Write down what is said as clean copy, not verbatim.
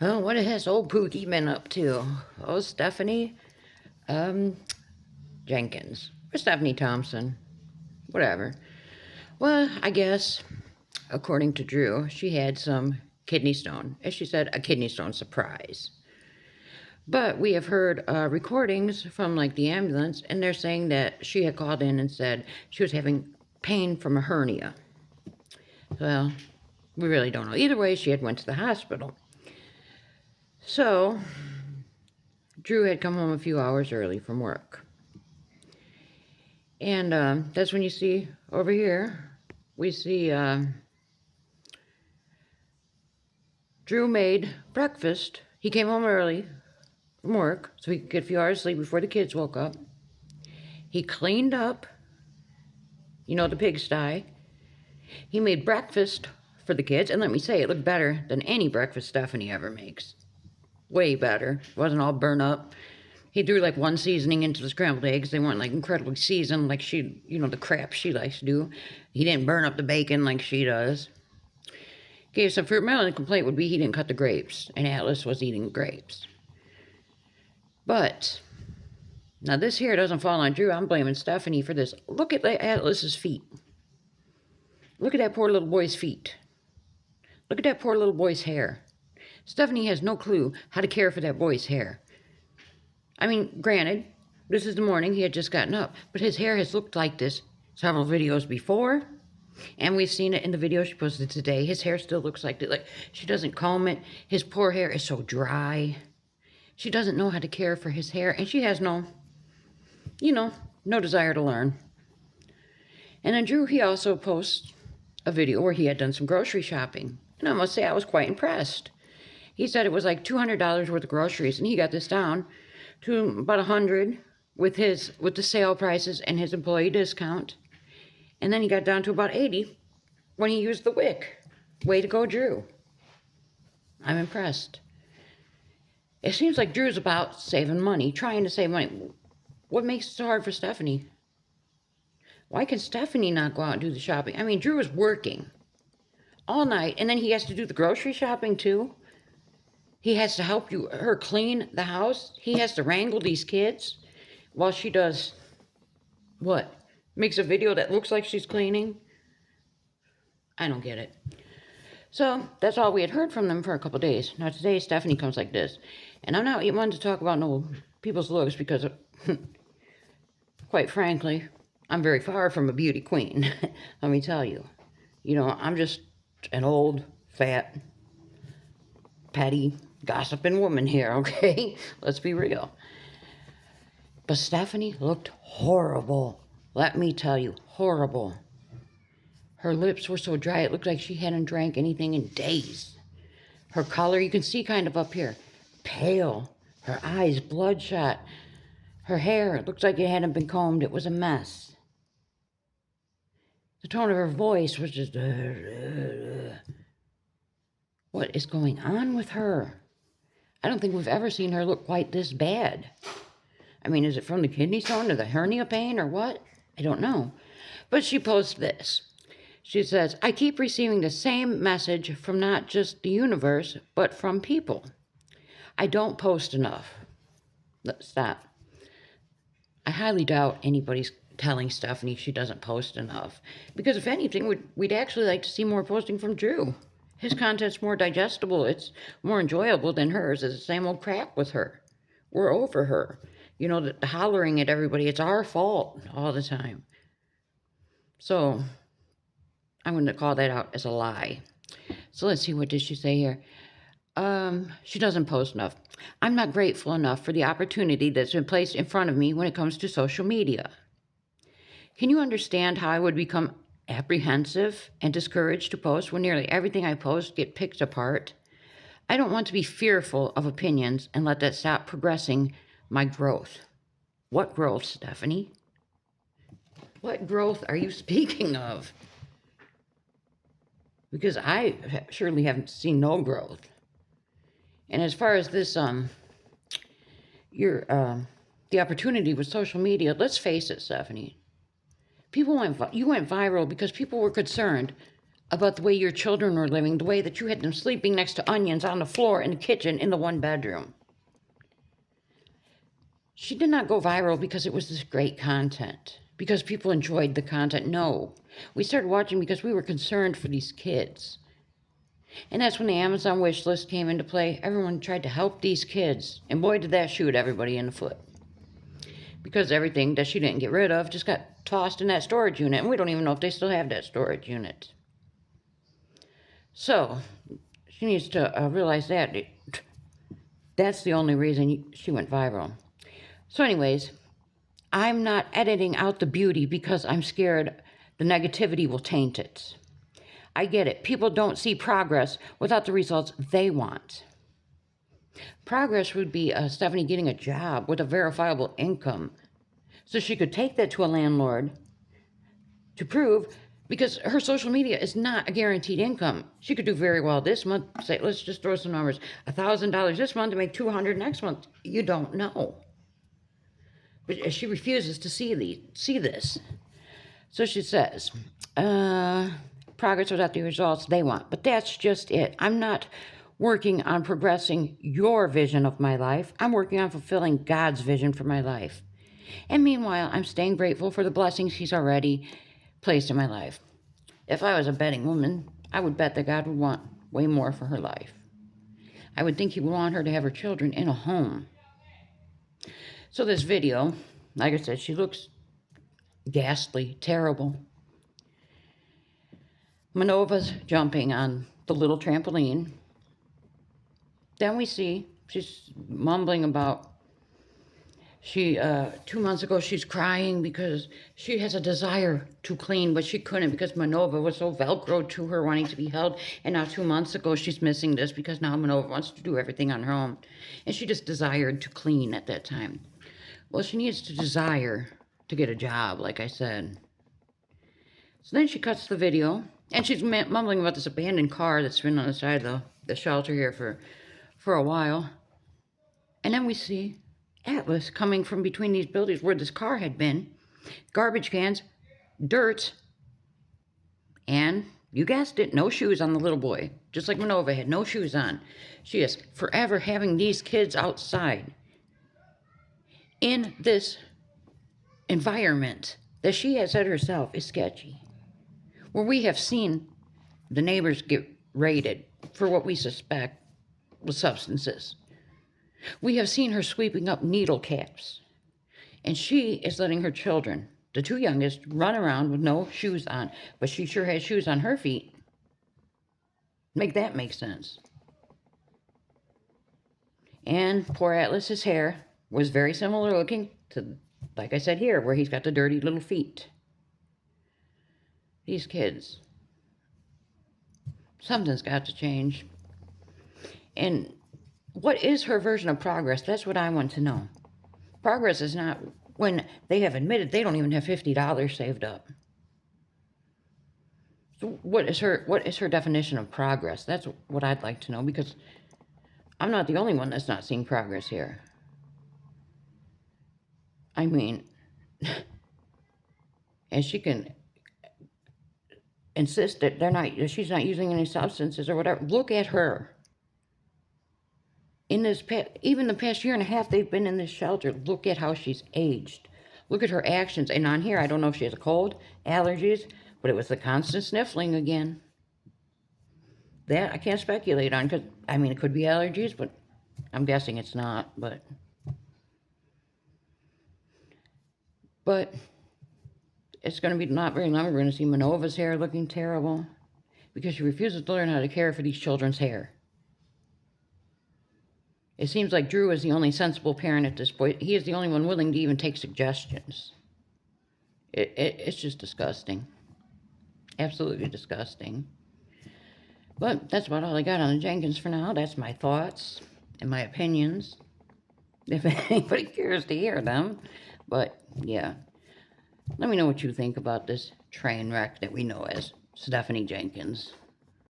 Oh, what has old Pookie been up to? Oh, Stephanie, um, Jenkins. Or Stephanie Thompson. Whatever. Well, I guess, according to Drew, she had some kidney stone. As she said, a kidney stone surprise. But we have heard recordings from, like, the ambulance, and they're saying that she had called in and said she was having pain from a hernia. Well, we really don't know. Either way, she had went to the hospital. So, Drew had come home a few hours early from work. And that's when you see over here, we see Drew made breakfast. He came home early from work so he could get a few hours of sleep before the kids woke up. He cleaned up, the pigsty. He made breakfast for the kids, and let me say, it looked better than any breakfast Stephanie ever makes. Way better. It wasn't all burnt up. He threw like one seasoning into the scrambled eggs. They weren't like incredibly seasoned like she, the crap she likes to do. He didn't burn up the bacon like she does. Gave some fruit. My only complaint would be he didn't cut the grapes, and Atlas was eating grapes. But now this here doesn't fall on Drew. I'm blaming Stephanie for this. Look at Atlas's feet. Look at that poor little boy's feet. Look at that poor little boy's hair. Stephanie has no clue how to care for that boy's hair. I mean, granted, this is the morning, he had just gotten up, but his hair has looked like this several videos before, and we've seen it in the video she posted today. His hair still looks like this. Like, she doesn't comb it. His poor hair is so dry. She doesn't know how to care for his hair, and she has no desire to learn. And then Drew, he also posts a video where he had done some grocery shopping, and I must say I was quite impressed. He said it was like $200 worth of groceries, and he got this down to about $100 with the sale prices and his employee discount. And then he got down to about $80 when he used the WIC. Way to go, Drew. I'm impressed. It seems like Drew's about saving money, trying to save money. What makes it so hard for Stephanie? Why can Stephanie not go out and do the shopping? I mean, Drew is working all night, and then he has to do the grocery shopping too. He has to help her clean the house. He has to wrangle these kids while she does what? Makes a video that looks like she's cleaning? I don't get it. So that's all we had heard from them for a couple of days. Now today Stephanie comes like this. And I'm not one to talk about no people's looks because, quite frankly, I'm very far from a beauty queen. Let me tell you. I'm just an old, fat, petty, gossiping woman here, okay? Let's be real. But Stephanie looked horrible. Let me tell you, horrible. Her lips were so dry, it looked like she hadn't drank anything in days. Her color, you can see kind of up here, pale. Her eyes bloodshot. Her hair, it looked like it hadn't been combed. It was a mess. The tone of her voice was just... What is going on with her? I don't think we've ever seen her look quite this bad. I mean, is it from the kidney stone or the hernia pain or what? I don't know. But she posts this. She says, I keep receiving the same message from not just the universe, but from people. I don't post enough. Stop. I highly doubt anybody's telling Stephanie she doesn't post enough. Because if anything, we'd actually like to see more posting from Drew. His content's more digestible. It's more enjoyable than hers. It's the same old crap with her. We're over her. The hollering at everybody. It's our fault all the time. So I'm going to call that out as a lie. So let's see, what did she say here? She doesn't post enough. I'm not grateful enough for the opportunity that's been placed in front of me when it comes to social media. Can you understand how I would become apprehensive and discouraged to post when nearly everything I post get picked apart? I don't want to be fearful of opinions and let that stop progressing my growth. What growth, Stephanie? What growth are you speaking of? Because I surely haven't seen no growth. And as far as this, the opportunity with social media, let's face it, Stephanie. You went viral because people were concerned about the way your children were living, the way that you had them sleeping next to onions on the floor in the kitchen in the one bedroom. She did not go viral because it was this great content, because people enjoyed the content. No, we started watching because we were concerned for these kids. And that's when the Amazon wish list came into play. Everyone tried to help these kids. And boy, did that shoot everybody in the foot. Because everything that she didn't get rid of just got tossed in that storage unit. And we don't even know if they still have that storage unit. So, she needs to realize that. That's the only reason she went viral. So anyways, I'm not editing out the beauty because I'm scared the negativity will taint it. I get it. People don't see progress without the results they want. Progress would be Stephanie getting a job with a verifiable income so she could take that to a landlord to prove, because her social media is not a guaranteed income. She could do very well this month. Say, let's just throw some numbers. $1,000 this month to make $200 next month. You don't know. But she refuses to see this. So she says, progress without the results they want. But that's just it. I'm not working on progressing your vision of my life. I'm working on fulfilling God's vision for my life. And meanwhile, I'm staying grateful for the blessings He's already placed in my life. If I was a betting woman, I would bet that God would want way more for her life. I would think He would want her to have her children in a home. So this video, like I said, she looks ghastly, terrible. Manova's jumping on the little trampoline. Then we see she's mumbling about 2 months ago she's crying because she has a desire to clean, but she couldn't because Manova was so velcroed to her wanting to be held. And now 2 months ago she's missing this because now Manova wants to do everything on her own. And she just desired to clean at that time. Well, she needs to desire to get a job, like I said. So then she cuts the video, and she's mumbling about this abandoned car that's been on the side of the shelter here for a while. And then we see Atlas coming from between these buildings where this car had been. Garbage cans, dirt, and you guessed it, no shoes on the little boy. Just like Manova had no shoes on. She is forever having these kids outside in this environment that she has said herself is sketchy, where we have seen the neighbors get raided for what we suspect was substances. We have seen her sweeping up needle caps, and she is letting her children, the two youngest, run around with no shoes on, but she sure has shoes on her feet. Make that make sense. And poor Atlas's hair was very similar looking to, like I said here, where he's got the dirty little feet. These kids. Something's got to change. And what is her version of progress? That's what I want to know. Progress is not when they have admitted they don't even have $50 saved up. So what is her definition of progress? That's what I'd like to know, because I'm not the only one that's not seeing progress here. I mean, and she can insist that she's not using any substances or whatever. Look at her. In this even the past year and a half they've been in this shelter, look at how she's aged. Look at her actions. And on here, I don't know if she has a cold, allergies, but it was the constant sniffling again. That I can't speculate on, because, I mean, it could be allergies, but I'm guessing it's not, But it's going to be not very long. We're going to see Manova's hair looking terrible because she refuses to learn how to care for these children's hair. It seems like Drew is the only sensible parent at this point. He is the only one willing to even take suggestions. It's just disgusting. Absolutely disgusting. But that's about all I got on the Jenkins for now. That's my thoughts and my opinions, if anybody cares to hear them. But, yeah. Let me know what you think about this train wreck that we know as Stephanie Jenkins.